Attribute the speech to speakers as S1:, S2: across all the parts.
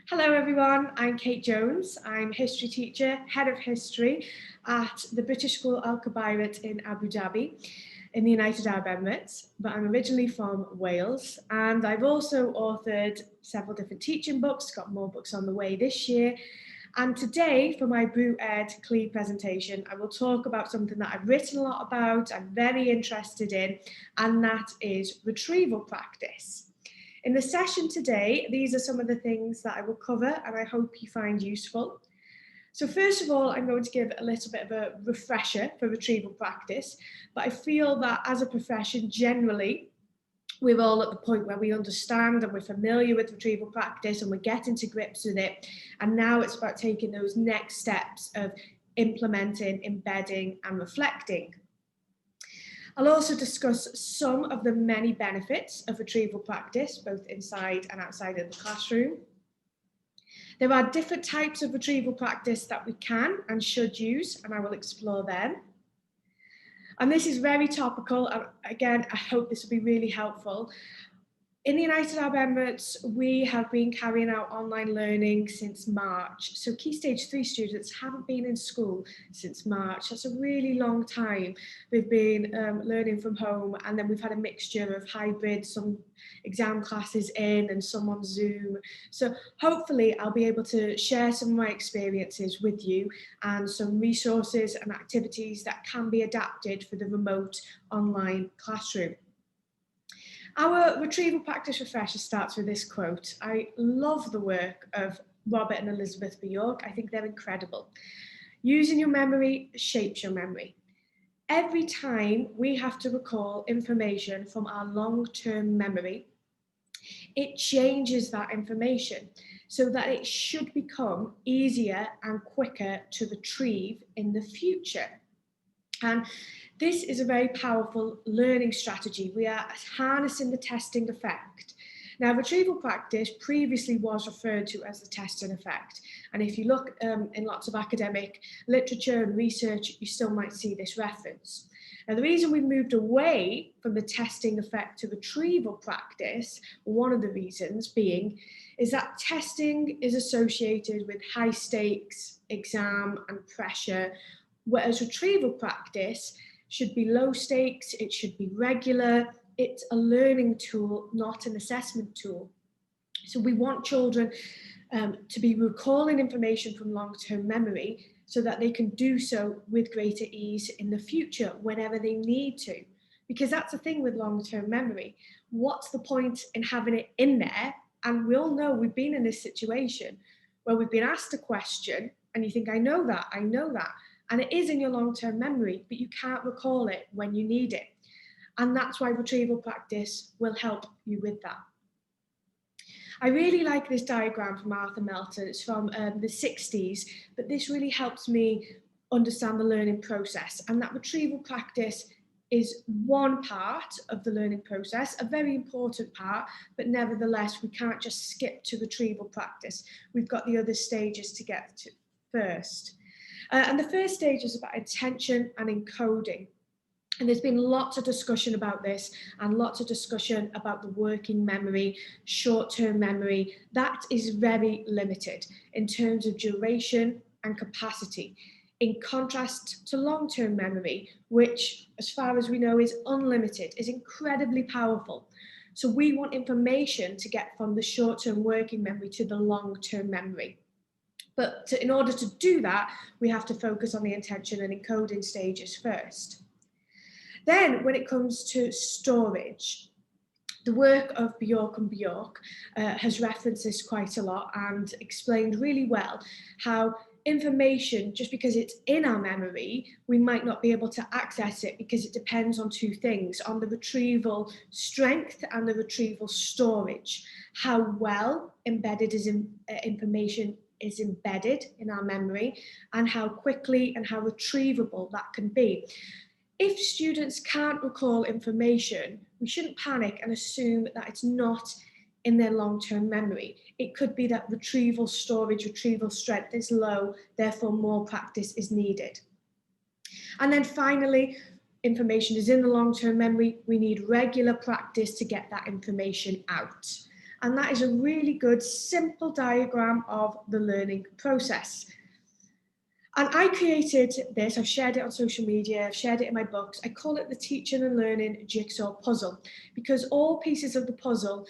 S1: Hello everyone, I'm Kate Jones. I'm history teacher, head of history at the British School Al Kebairat in Abu Dhabi in the United Arab Emirates, but I'm originally from Wales, and I've also authored several different teaching books, got more books on the way this year. And today for my BrewEd Clee presentation, I will talk about something that I've written a lot about, I'm very interested in, and that is retrieval practice. In the session today, these are some of the things that I will cover and I hope you find useful. So first of all, I'm going to give a little bit of a refresher for retrieval practice, but I feel that as a profession generally, we're all at the point where we understand and we're familiar with retrieval practice and we're getting to grips with it. And now it's about taking those next steps of implementing, embedding and reflecting. I'll also discuss some of the many benefits of retrieval practice, both inside and outside of the classroom. There are different types of retrieval practice that we can and should use, and I will explore them. And this is very topical, and again, I hope this will be really helpful. In the United Arab Emirates, we have been carrying out online learning since March. So Key Stage 3 students haven't been in school since March. That's a really long time. They've been learning from home, and then we've had a mixture of hybrid, some exam classes in and some on Zoom. So hopefully I'll be able to share some of my experiences with you and some resources and activities that can be adapted for the remote online classroom. Our retrieval practice refresher starts with this quote. I love the work of Robert and Elizabeth Bjork. I think they're incredible. Using your memory shapes your memory. Every time we have to recall information from our long-term memory, it changes that information so that it should become easier and quicker to retrieve in the future. And this is a very powerful learning strategy. We are harnessing the testing effect. Now, retrieval practice previously was referred to as the testing effect. And if you look in lots of academic literature and research, you still might see this reference. Now, the reason we moved away from the testing effect to retrieval practice, one of the reasons being, is that testing is associated with high stakes, exam and pressure, whereas retrieval practice should be low stakes, it should be regular, it's a learning tool, not an assessment tool. So we want children to be recalling information from long-term memory so that they can do so with greater ease in the future whenever they need to. Because that's the thing with long-term memory. What's the point in having it in there? And we all know we've been in this situation where we've been asked a question and you think, I know that. And it is in your long-term memory, but you can't recall it when you need it. And that's why retrieval practice will help you with that. I really like this diagram from Arthur Melton. It's from the 60s, but this really helps me understand the learning process, and that retrieval practice is one part of the learning process, a very important part, but nevertheless, we can't just skip to retrieval practice. We've got the other stages to get to first. And the first stage is about attention and encoding. And there's been lots of discussion about this and lots of discussion about the working memory, short-term memory. That is very limited in terms of duration and capacity, in contrast to long-term memory, which, as far as we know, is unlimited, is incredibly powerful. So we want information to get from the short-term working memory to the long-term memory. But in order to do that, we have to focus on the attention and encoding stages first. Then when it comes to storage, the work of Bjork and Bjork has referenced this quite a lot and explained really well how information, just because it's in our memory, we might not be able to access it because it depends on two things, on the retrieval strength and the retrieval storage, how well embedded information is embedded in our memory and how quickly and how retrievable that can be. If students can't recall information, we shouldn't panic and assume that it's not in their long-term memory. It could be that retrieval storage, retrieval strength is low, therefore more practice is needed. And then finally, information is in the long-term memory. We need regular practice to get that information out. And that is a really good, simple diagram of the learning process. And I created this, I've shared it on social media, I've shared it in my books. I call it the Teaching and Learning Jigsaw Puzzle, because all pieces of the puzzle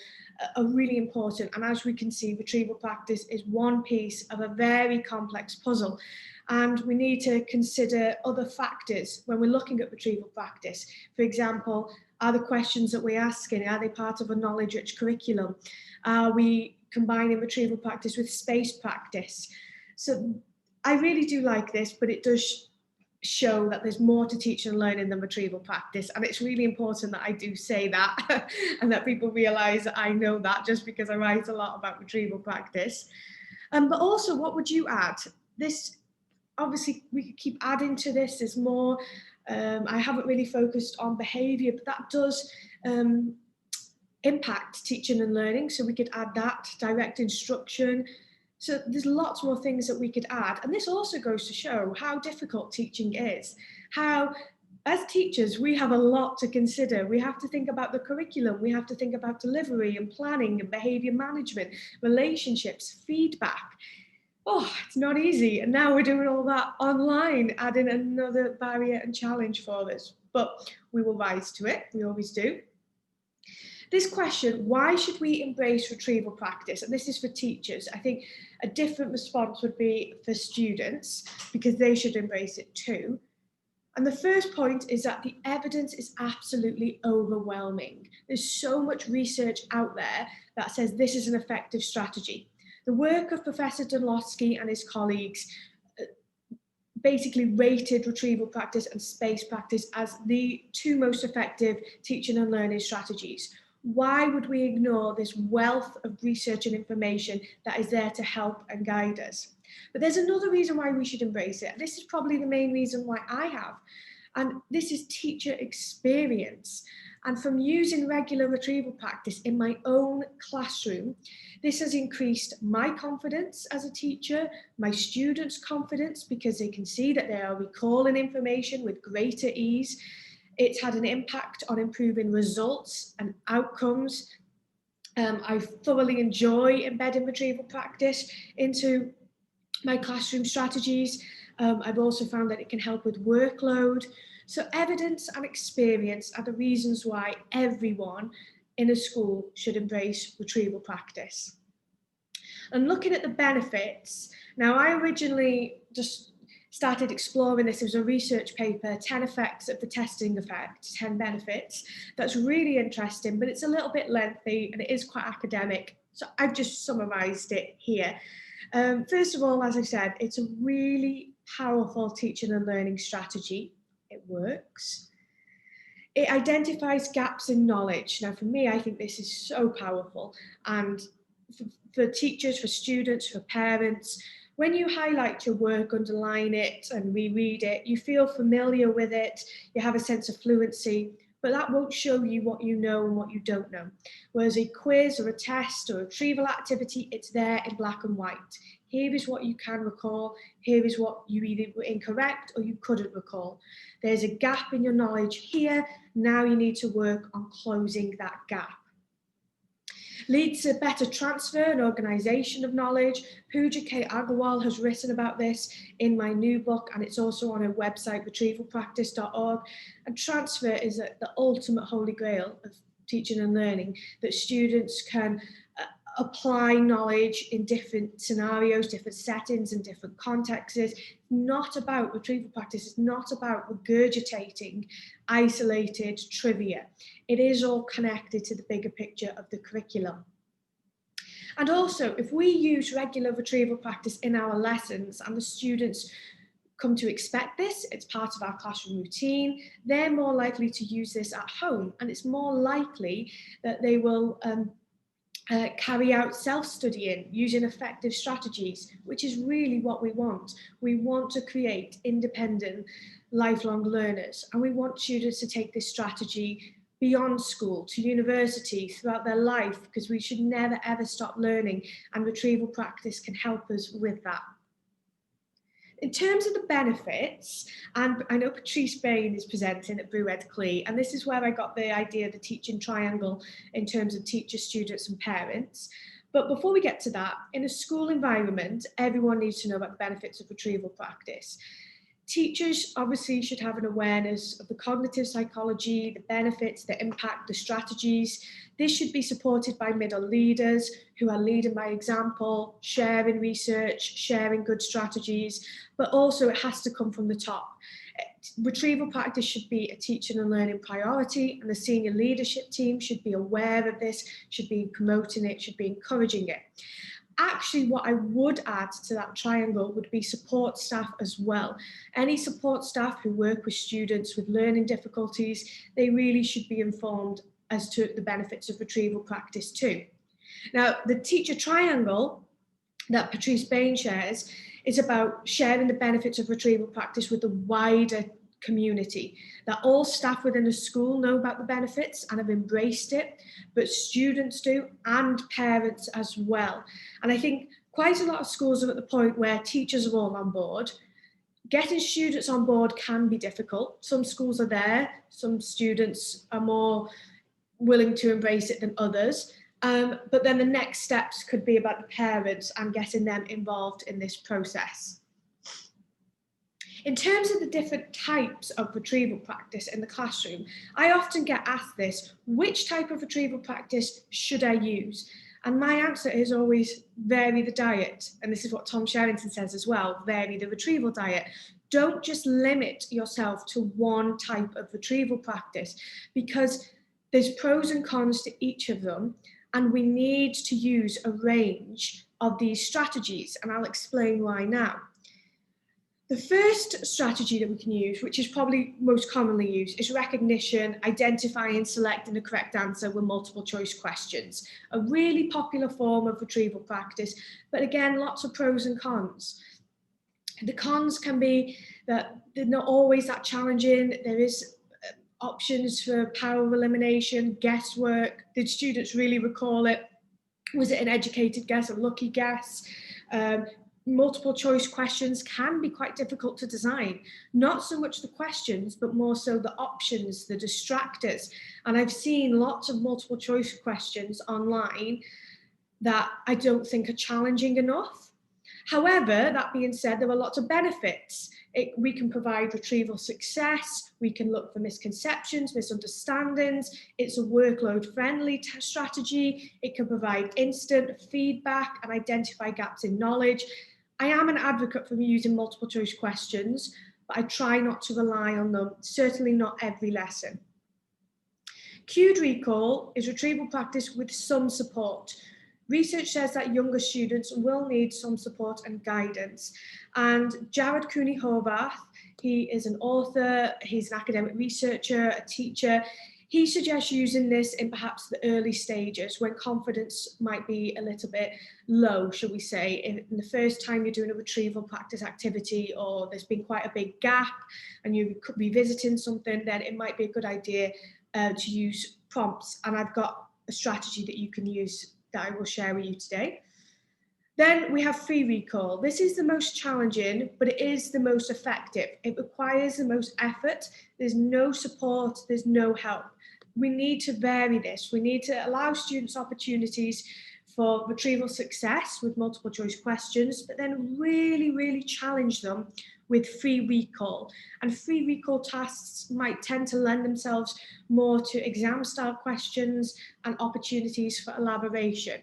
S1: are really important. And as we can see, retrieval practice is one piece of a very complex puzzle. And we need to consider other factors when we're looking at retrieval practice. For example, are the questions that we're asking, are they part of a knowledge-rich curriculum? Are we combining retrieval practice with space practice? So I really do like this, but it does show that there's more to teaching and learning than retrieval practice. And it's really important that I do say that and that people realise that I know that just because I write a lot about retrieval practice. But also, what would you add? This, obviously, we could keep adding to this. There's more. I haven't really focused on behaviour, but that does impact teaching and learning. So we could add that, direct instruction. So there's lots more things that we could add. And this also goes to show how difficult teaching is, how as teachers, we have a lot to consider. We have to think about the curriculum. We have to think about delivery and planning and behaviour management, relationships, feedback. Oh, it's not easy. And now we're doing all that online, adding another barrier and challenge for us. But we will rise to it. We always do. This question, why should we embrace retrieval practice? And this is for teachers. I think a different response would be for students, because they should embrace it too. And the first point is that the evidence is absolutely overwhelming. There's so much research out there that says this is an effective strategy. The work of Professor Dunlosky and his colleagues basically rated retrieval practice and space practice as the two most effective teaching and learning strategies. Why would we ignore this wealth of research and information that is there to help and guide us? But there's another reason why we should embrace it. This is probably the main reason why I have. And this is teacher experience. And from using regular retrieval practice in my own classroom, this has increased my confidence as a teacher, my students' confidence, because they can see that they are recalling information with greater ease. It's had an impact on improving results and outcomes. I thoroughly enjoy embedding retrieval practice into my classroom strategies. I've also found that it can help with workload. So evidence and experience are the reasons why everyone in a school should embrace retrieval practice. And looking at the benefits, now I originally just started exploring this. It was a research paper, 10 effects of the testing effect, 10 benefits. That's really interesting, but it's a little bit lengthy and it is quite academic. So I've just summarised it here. First of all, as I said, it's a really powerful teaching and learning strategy. It works. It identifies gaps in knowledge. Now, for me, I think this is so powerful. And for teachers, for students, for parents, when you highlight your work, underline it and reread it, you feel familiar with it, you have a sense of fluency, but that won't show you what you know and what you don't know. Whereas a quiz or a test or a retrieval activity, it's there in black and white. Here is what you can recall, here is what you either were incorrect or you couldn't recall. There's a gap in your knowledge here, now you need to work on closing that gap. Leads to better transfer and organisation of knowledge. Pooja K. Agarwal has written about this in my new book, and it's also on her website, retrievalpractice.org. And transfer is the ultimate holy grail of teaching and learning, that students can apply knowledge in different scenarios, different settings and different contexts. It's not about retrieval practice, it's not about regurgitating isolated trivia. It is all connected to the bigger picture of the curriculum. And also, if we use regular retrieval practice in our lessons and the students come to expect this, it's part of our classroom routine, they're more likely to use this at home, and it's more likely that they will carry out self-studying using effective strategies, which is really what we want. We want to create independent, lifelong learners, and we want students to take this strategy beyond school, to university, throughout their life, because we should never ever stop learning, and retrieval practice can help us with that. In terms of the benefits, and I know Patrice Bain is presenting at BrewEd Clee, and this is where I got the idea of the teaching triangle in terms of teachers, students and parents. But before we get to that, in a school environment, everyone needs to know about the benefits of retrieval practice. Teachers obviously should have an awareness of the cognitive psychology, the benefits, the impact, the strategies. This should be supported by middle leaders who are leading by example, sharing research, sharing good strategies, but also it has to come from the top. Retrieval practice should be a teaching and learning priority, and the senior leadership team should be aware of this, should be promoting it, should be encouraging it. Actually, what I would add to that triangle would be support staff as well. Any support staff who work with students with learning difficulties, they really should be informed as to the benefits of retrieval practice too. Now, the teacher triangle that Patrice Bain shares is about sharing the benefits of retrieval practice with the wider community, that all staff within the school know about the benefits and have embraced it, but students do and parents as well. And I think quite a lot of schools are at the point where teachers are all on board. Getting students on board can be difficult. Some schools are there, some students are more willing to embrace it than others. But then the next steps could be about the parents and getting them involved in this process. In terms of the different types of retrieval practice in the classroom, I often get asked this: which type of retrieval practice should I use? And my answer is always vary the diet. And this is what Tom Sherrington says as well, vary the retrieval diet. Don't just limit yourself to one type of retrieval practice, because there's pros and cons to each of them. And we need to use a range of these strategies. And I'll explain why now. The first strategy that we can use, which is probably most commonly used, is recognition, identifying and selecting the correct answer with multiple choice questions. A really popular form of retrieval practice, but again, lots of pros and cons. The cons can be that they're not always that challenging. There is options for power of elimination, guesswork. Did students really recall it? Was it an educated guess, a lucky guess? Multiple choice questions can be quite difficult to design. Not so much the questions, but more so the options, the distractors. And I've seen lots of multiple choice questions online that I don't think are challenging enough. However, that being said, there are lots of benefits. We can provide retrieval success, we can look for misconceptions, misunderstandings. It's a workload-friendly strategy. It can provide instant feedback and identify gaps in knowledge. I am an advocate for using multiple choice questions, but I try not to rely on them, certainly not every lesson. Cued recall is retrieval practice with some support. Research says that younger students will need some support and guidance. And Jared Cooney-Horvath, he is an author, he's an academic researcher, a teacher. He suggests using this in perhaps the early stages when confidence might be a little bit low, shall we say, in the first time you're doing a retrieval practice activity, or there's been quite a big gap and you're revisiting something, then it might be a good idea to use prompts. And I've got a strategy that you can use that I will share with you today. Then we have free recall. This is the most challenging, but it is the most effective. It requires the most effort. There's no support, there's no help. We need to vary this. We need to allow students opportunities for retrieval success with multiple choice questions, but then really, really challenge them with free recall. And free recall tasks might tend to lend themselves more to exam style questions and opportunities for elaboration.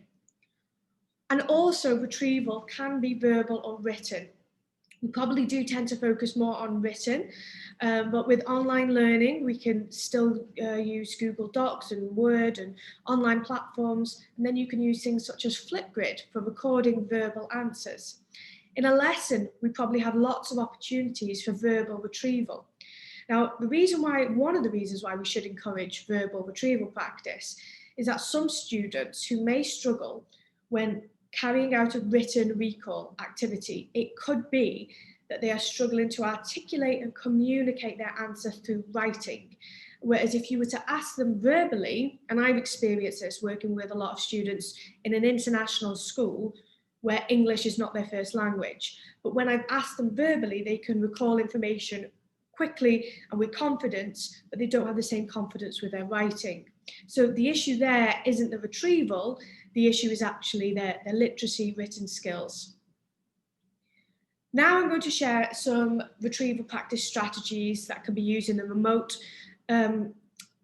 S1: And also retrieval can be verbal or written. We probably do tend to focus more on written, but with online learning, we can still use Google Docs and Word and online platforms. And then you can use things such as Flipgrid for recording verbal answers. In a lesson, we probably have lots of opportunities for verbal retrieval. Now, one of the reasons why we should encourage verbal retrieval practice is that some students who may struggle when carrying out a written recall activity, it could be that they are struggling to articulate and communicate their answer through writing. Whereas if you were to ask them verbally, and I've experienced this working with a lot of students in an international school, where English is not their first language. But when I've asked them verbally, they can recall information quickly and with confidence, but they don't have the same confidence with their writing. So the issue there isn't the retrieval, the issue is actually their literacy written skills. Now I'm going to share some retrieval practice strategies that can be used in a remote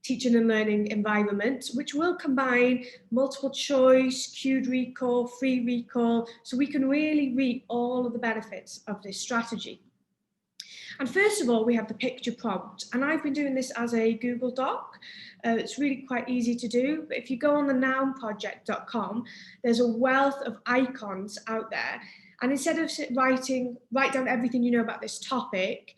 S1: teaching and learning environment, which will combine multiple choice, cued recall, free recall, so we can really reap all of the benefits of this strategy. And first of all, we have the picture prompt, and I've been doing this as a Google Doc. It's really quite easy to do, but if you go on the nounproject.com, there's a wealth of icons out there. And instead of write down everything you know about this topic,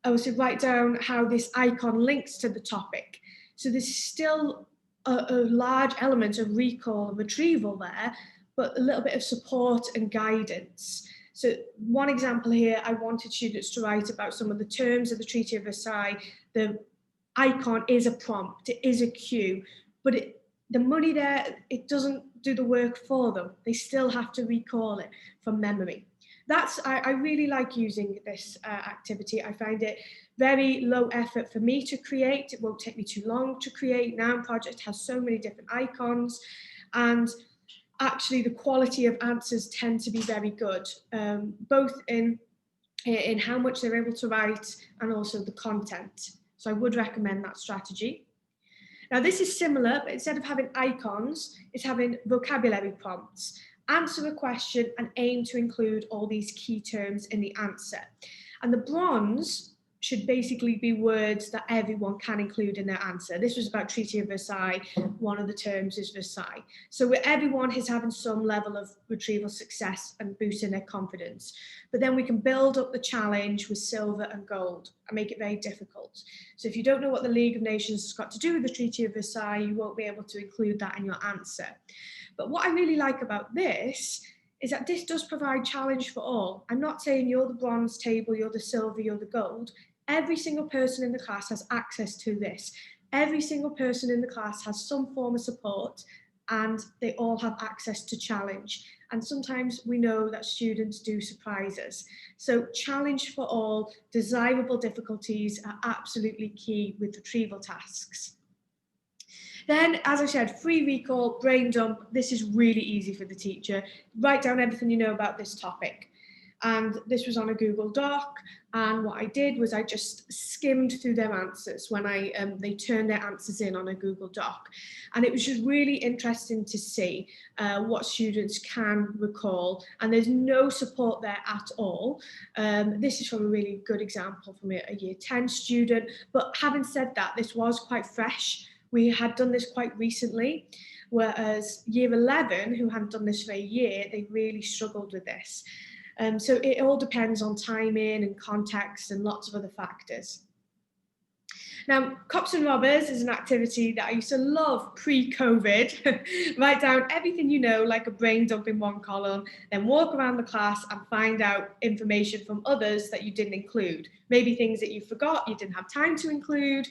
S1: I would say write down how this icon links to the topic. So there's still a large element of recall and retrieval there, but a little bit of support and guidance. So one example here, I wanted students to write about some of the terms of the Treaty of Versailles. The icon is a prompt, it is a cue, but the money there, it doesn't do the work for them. They still have to recall it from memory. I really like using this activity. I find it very low effort for me to create. It won't take me too long to create. Noun Project has so many different icons, and actually the quality of answers tend to be very good, both in how much they're able to write and also the content. So I would recommend that strategy. Now this is similar, but instead of having icons, it's having vocabulary prompts. Answer a question and aim to include all these key terms in the answer. And the bronze should basically be words that everyone can include in their answer. This was about Treaty of Versailles. One of the terms is Versailles. So where everyone is having some level of retrieval success and boosting their confidence. But then we can build up the challenge with silver and gold and make it very difficult. So if you don't know what the League of Nations has got to do with the Treaty of Versailles, you won't be able to include that in your answer. But what I really like about this is that this does provide challenge for all. I'm not saying you're the bronze table, you're the silver, you're the gold. Every single person in the class has access to this. Every single person in the class has some form of support, and they all have access to challenge. And sometimes we know that students do surprise us. So challenge for all, desirable difficulties are absolutely key with retrieval tasks. Then, as I said, free recall, brain dump, this is really easy for the teacher. Write down everything you know about this topic. And this was on a Google Doc, and what I did was I just skimmed through their answers when they turned their answers in on a Google Doc. And it was just really interesting to see what students can recall, and there's no support there at all. This is from a really good example from a Year 10 student, but having said that, this was quite fresh. We had done this quite recently, whereas Year 11, who hadn't done this for a year, they really struggled with this. So it all depends on timing and context and lots of other factors. Now, Cops and Robbers is an activity that I used to love pre-COVID. Write down everything you know, like a brain dump in one column, then walk around the class and find out information from others that you didn't include. Maybe things that you forgot, you didn't have time to include,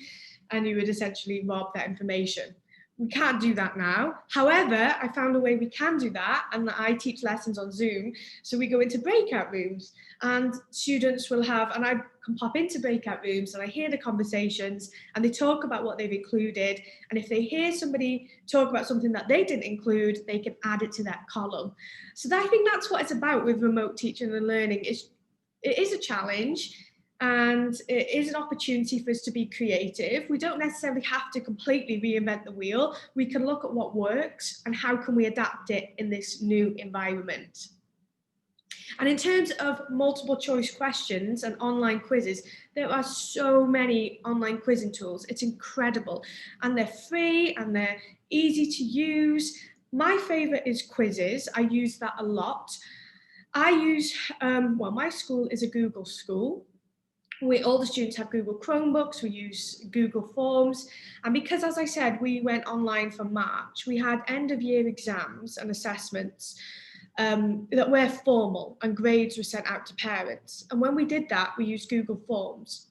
S1: and you would essentially rob that information. We can't do that now. However, I found a way we can do that, and I teach lessons on Zoom. So we go into breakout rooms, and students will have, and I can pop into breakout rooms and I hear the conversations and they talk about what they've included. And if they hear somebody talk about something that they didn't include, they can add it to that column. So I think that's what it's about with remote teaching and learning. It is a challenge. And it is an opportunity for us to be creative. We don't necessarily have to completely reinvent the wheel. We can look at what works and how can we adapt it in this new environment. And in terms of multiple choice questions and online quizzes, there are so many online quizzing tools. It's incredible. And they're free and they're easy to use. My favorite is quizzes. I use that a lot. I use, my school is a Google school. All the students have Google Chromebooks, we use Google Forms, and because, as I said, we went online for March, we had end of year exams and assessments that were formal, and grades were sent out to parents. And when we did that, we used Google Forms.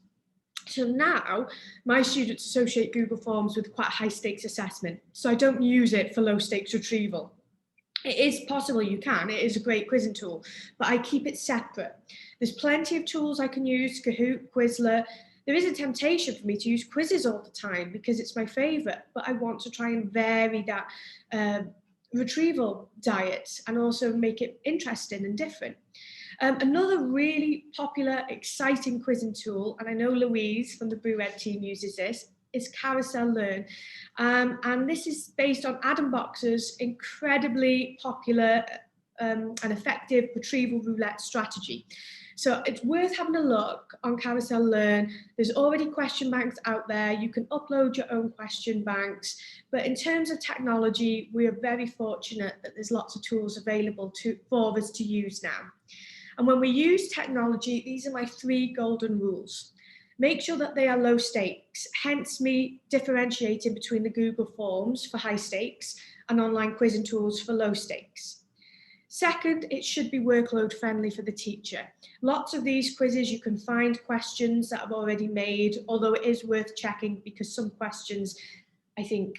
S1: So now my students associate Google Forms with quite a high stakes assessment, so I don't use it for low stakes retrieval. It is possible you can. It is a great quizzing tool, but I keep it separate. There's plenty of tools I can use, Kahoot, Quizlet. There is a temptation for me to use quizzes all the time because it's my favorite, but I want to try and vary that retrieval diet and also make it interesting and different. Another really popular, exciting quizzing tool, and I know Louise from the BrewEd team uses this, is Carousel Learn. And this is based on Adam Boxer's incredibly popular and effective retrieval roulette strategy. So it's worth having a look on Carousel Learn. There's already question banks out there. You can upload your own question banks. But in terms of technology, we are very fortunate that there's lots of tools available for us to use now. And when we use technology, these are my 3 golden rules. Make sure that they are low stakes, hence me differentiating between the Google Forms for high stakes and online quizzing tools for low stakes. Second, it should be workload friendly for the teacher. Lots of these quizzes, you can find questions that I've already made, although it is worth checking because some questions, I think,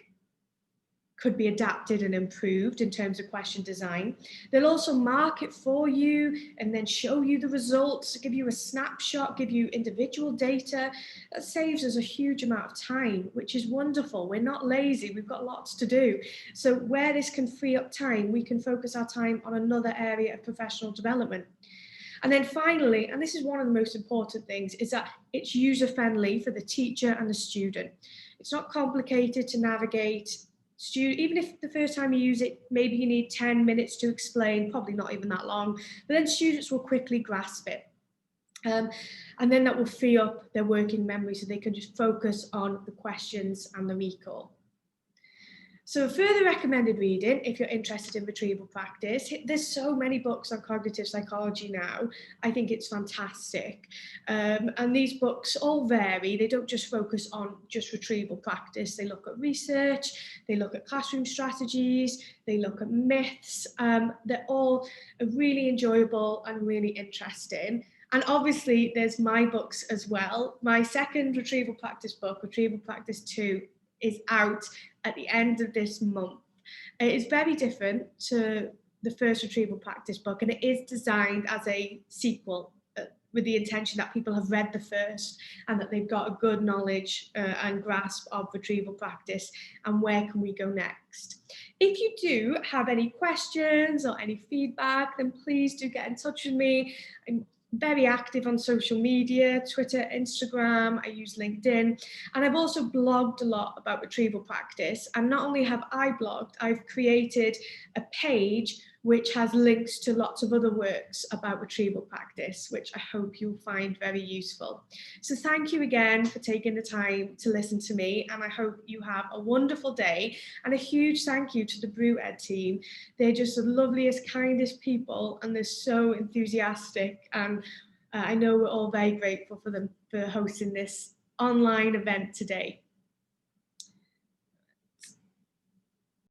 S1: could be adapted and improved in terms of question design. They'll also mark it for you and then show you the results, give you a snapshot, give you individual data. That saves us a huge amount of time, which is wonderful. We're not lazy, we've got lots to do. So where this can free up time, we can focus our time on another area of professional development. And then finally, and this is one of the most important things, is that it's user-friendly for the teacher and the student. It's not complicated to navigate. Even if the first time you use it, maybe you need 10 minutes to explain, probably not even that long, but then students will quickly grasp it. And then that will free up their working memory so they can just focus on the questions and the recall. So further recommended reading, if you're interested in retrieval practice, there's so many books on cognitive psychology now. I think it's fantastic. And these books all vary. They don't just focus on just retrieval practice. They look at research, they look at classroom strategies, they look at myths. They're all really enjoyable and really interesting. And obviously there's my books as well. My second retrieval practice book, Retrieval Practice 2, is out at the end of this month. It is very different to the first retrieval practice book, and it is designed as a sequel with the intention that people have read the first and that they've got a good knowledge and grasp of retrieval practice and where can we go next. If you do have any questions or any feedback, then please do get in touch with me. I'm very active on social media, Twitter, Instagram, I use LinkedIn, and I've also blogged a lot about retrieval practice. And not only have I blogged, I've created a page which has links to lots of other works about retrieval practice, which I hope you'll find very useful. So thank you again for taking the time to listen to me, and I hope you have a wonderful day. And a huge thank you to the BrewEd team. They're just the loveliest, kindest people, and they're so enthusiastic. And I know we're all very grateful for them for hosting this online event today.